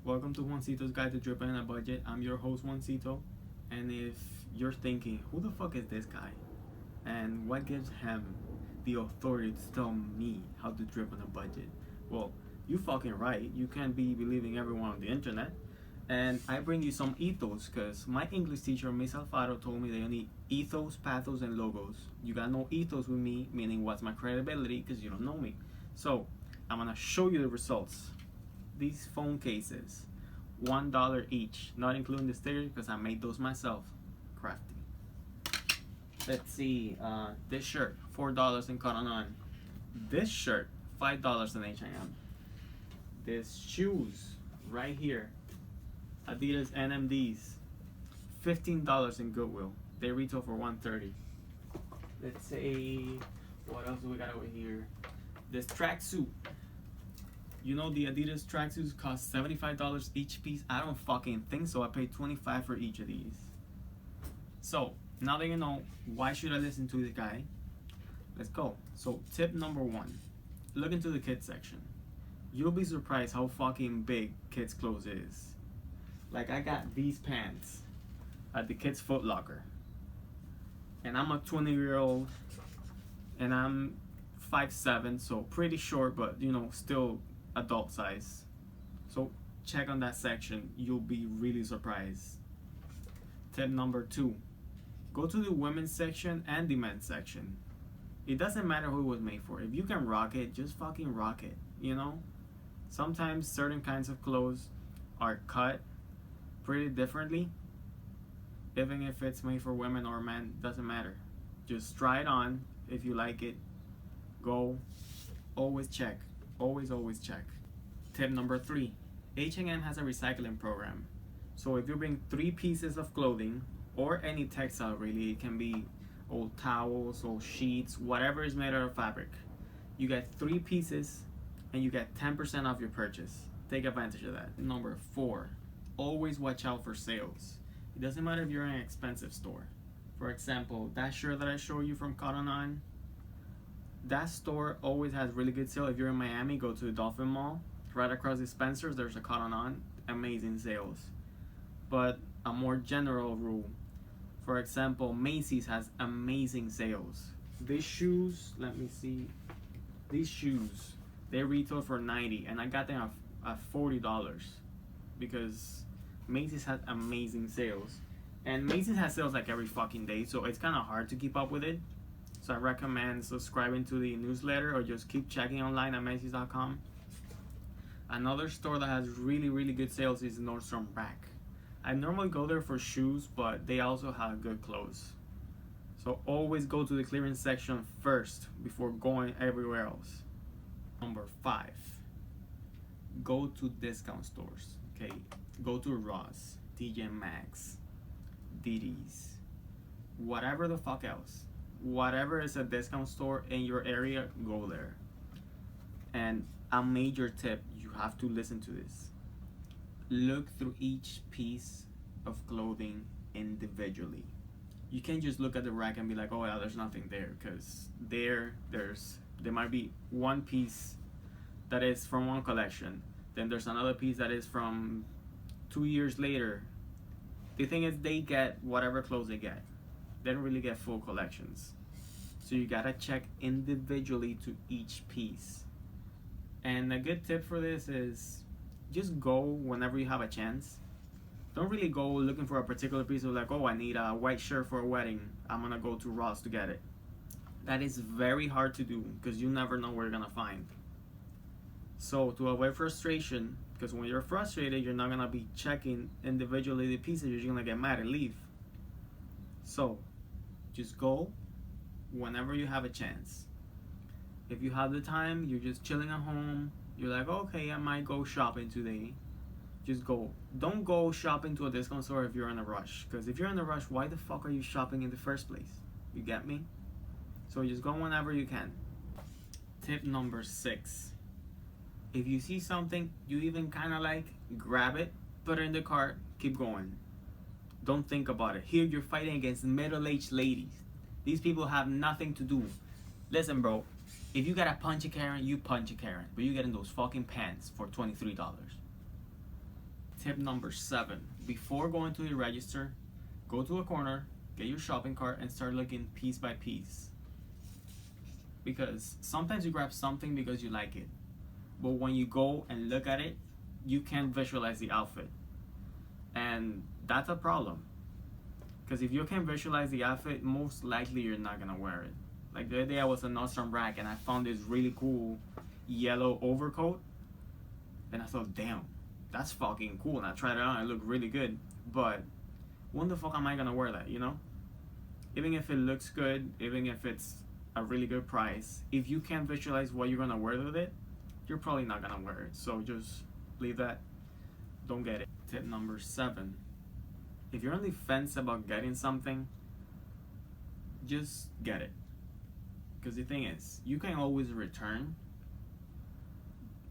Welcome to Juancito's Guide to Dripping on a Budget. I'm your host, Juancito. And if you're thinking, who the fuck is this guy? And what gives him the authority to tell me how to drip on a budget? Well, you fucking right. You can't be believing everyone on the internet. And I bring you some ethos because my English teacher, Miss Alfaro, told me that you need ethos, pathos, and logos. You got no ethos with me, meaning what's my credibility because you don't know me. So I'm gonna show you the results. These phone cases, $1 each, not including the stickers because I made those myself. Crafty. Let's see, this shirt, $4 in Cotton On. This shirt, $5 in H&M. This shoes, right here, Adidas NMDs, $15 in Goodwill. They retail for $130. Let's say, what else do we got over here? This tracksuit. You know the Adidas tracksuits cost $75 each piece? I don't fucking think so. I paid $25 for each of these. So, now that you know, why should I listen to this guy? Let's go. So, tip number 1. Look into the kids section. You'll be surprised how fucking big kids clothes is. Like, I got these pants at the kids Foot Locker. And I'm a 20-year-old. And I'm 5'7", so pretty short, but still adult size. So check on that section. You'll be really surprised. Tip number 2. Go to the women's section and the men's section. It doesn't matter who it was made for. If you can rock it, just fucking rock it, Sometimes certain kinds of clothes are cut pretty differently. Even if it's made for women or men, doesn't matter. Just try it on. If you like it, go. Always check. Always check. Tip number 3. H&M has a recycling program. So if you bring 3 pieces of clothing or any textile, really, it can be old towels, old sheets, whatever is made out of fabric. You get 3 pieces and you get 10% off your purchase. Take advantage of that. Number 4. Always watch out for sales. It doesn't matter if you're in an expensive store. For example, that shirt that I showed you from Cotton On, that store always has really good sale. If you're in Miami, go to the Dolphin Mall. Right across the Spencer's, there's a Cotton On. Amazing sales. But a more general rule. For example, Macy's has amazing sales. These shoes, let me see. These shoes, they retail for $90, and I got them at $40 because Macy's has amazing sales. And Macy's has sales like every fucking day, so it's kind of hard to keep up with it. So I recommend subscribing to the newsletter or just keep checking online at Macy's.com. Another store that has really good sales is Nordstrom Rack. I normally go there for shoes, but they also have good clothes. So always go to the clearance section first before going everywhere else. Number 5. Go to discount stores. Okay, go to Ross, TJ Maxx, DD's, whatever the fuck else. Whatever is a discount store in your area, go there. And a major tip, you have to listen to this. Look through each piece of clothing individually. You can't just look at the rack and be like, oh yeah, there's nothing there, because there might be one piece that is from one collection, then there's another piece that is from 2 years later. The thing is, they get whatever clothes they get. They don't really get full collections. So you gotta check individually to each piece. And a good tip for this is just go whenever you have a chance. Don't really go looking for a particular piece of like, oh, I need a white shirt for a wedding. I'm gonna go to Ross to get it. That is very hard to do because you never know where you're gonna find. So to avoid frustration, because when you're frustrated, you're not gonna be checking individually the pieces. You're just gonna get mad and leave. So just go whenever you have a chance. If you have the time, you're just chilling at home, you're like, okay, I might go shopping today. Just go. Don't go shopping to a discount store if you're in a rush. Because if you're in a rush, why the fuck are you shopping in the first place? You get me? So just go whenever you can. Tip number 6. If you see something you even kind of like, grab it, put it in the cart, keep going. Don't think about it. Here you're fighting against middle-aged ladies. These people have nothing to do. Listen, bro. If you gotta punch a Karen, you punch a Karen. But you're getting those fucking pants for $23. Tip number 7. Before going to the register, go to a corner, get your shopping cart, and start looking piece by piece. Because sometimes you grab something because you like it, but when you go and look at it, you can't visualize the outfit. And that's a problem. Because if you can visualize the outfit, most likely you're not gonna wear it. Like the other day I was in Nordstrom Rack and I found this really cool yellow overcoat. And I thought, damn, that's fucking cool. And I tried it on, it looked really good. But when the fuck am I gonna wear that, you know? Even if it looks good, even if it's a really good price, if you can't visualize what you're gonna wear with it, you're probably not gonna wear it. So just leave that. Don't get it. Tip number 7. If you're on the fence about getting something, just get it. Because the thing is, you can always return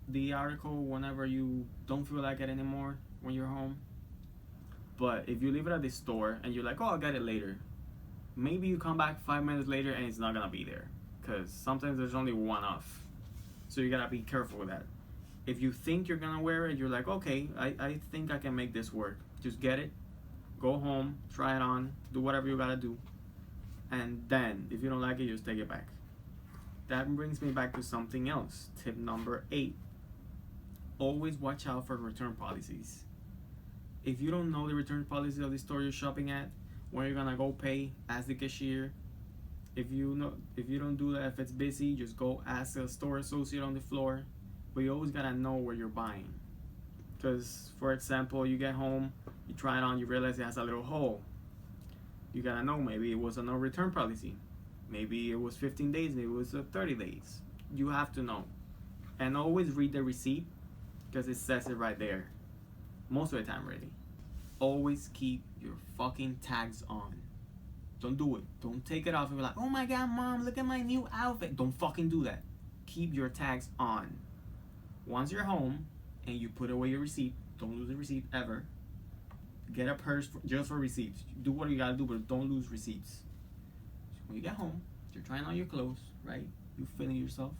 the article whenever you don't feel like it anymore when you're home. But if you leave it at the store and you're like, oh, I'll get it later, maybe you come back 5 minutes later and it's not gonna be there. Because sometimes there's only one off. So you gotta be careful with that. If you think you're gonna wear it, you're like, okay, I think I can make this work. Just get it, go home, try it on, do whatever you gotta do. And then, if you don't like it, just take it back. That brings me back to something else. Tip number 8. Always watch out for return policies. If you don't know the return policy of the store you're shopping at, when you're gonna go pay, ask the cashier. If you don't do that, if it's busy, just go ask a store associate on the floor. But you always gotta know where you're buying. Because, for example, you get home, you try it on, you realize it has a little hole. You gotta know, maybe it was a no return policy. Maybe it was 15 days, maybe it was 30 days. You have to know. And always read the receipt, because it says it right there. Most of the time, really. Always keep your fucking tags on. Don't do it. Don't take it off and be like, oh my god, mom, look at my new outfit. Don't fucking do that. Keep your tags on. Once you're home and you put away your receipt, don't lose the receipt ever. Get a purse just for receipts. Do what you gotta do, but don't lose receipts. When you get home, you're trying on your clothes, right? You feeling yourself,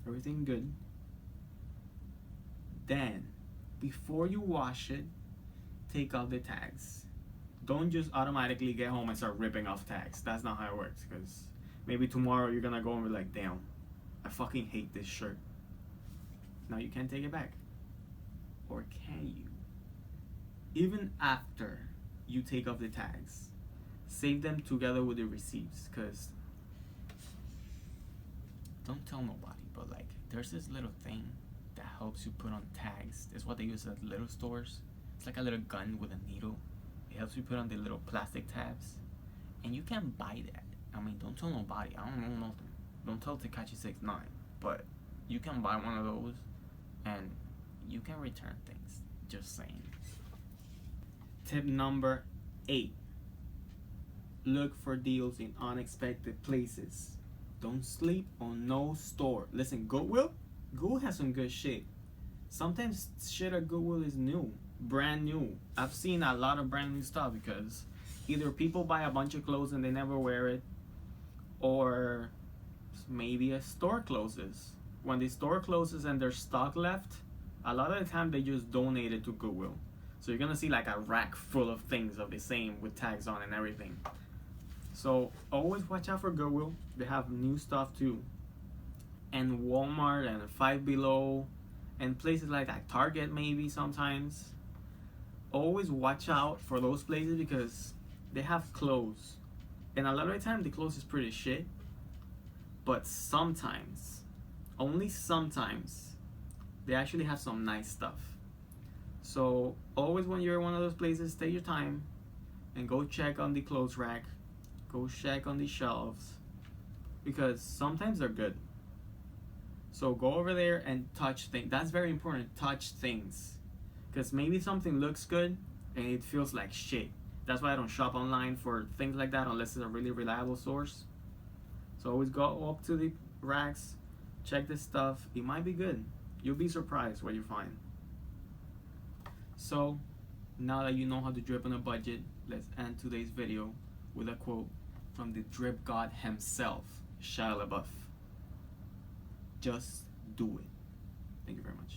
everything good. Then, before you wash it, take out the tags. Don't just automatically get home and start ripping off tags. That's not how it works, because maybe tomorrow you're gonna go and be like, damn, I fucking hate this shirt. Now you can't take it back. Or can you? Even after you take off the tags, save them together with the receipts, because don't tell nobody, but like there's this little thing that helps you put on tags. It's what they use at little stores. It's like a little gun with a needle. It helps you put on the little plastic tabs, and you can buy that. I mean, don't tell nobody. I don't know nothing. Don't tell Tekashi 69, but you can buy one of those, and you can return things. Just saying. Tip number 8. Look for deals in unexpected places. Don't sleep on no store. Listen, Goodwill has some good shit. Sometimes shit at Goodwill is new, brand new. I've seen a lot of brand new stuff because either people buy a bunch of clothes and they never wear it, or maybe a store closes. When the store closes and there's stock left, a lot of the time they just donate it to Goodwill. So you're gonna see like a rack full of things of the same with tags on and everything. So always watch out for Goodwill. They have new stuff too. And Walmart and Five Below and places like that, Target maybe sometimes. Always watch out for those places because they have clothes. And a lot of the time the clothes is pretty shit. But sometimes, only sometimes, they actually have some nice stuff. So always when you're in one of those places, take your time and go check on the clothes rack. Go check on the shelves. Because sometimes they're good. So go over there and touch things. That's very important. Touch things. Because maybe something looks good and it feels like shit. That's why I don't shop online for things like that unless it's a really reliable source. So always go up to the racks, check this stuff. It might be good. You'll be surprised what you find. So now that you know how to drip on a budget, let's end today's video with a quote from the drip god himself, Shia LaBeouf. Just do it. Thank you very much.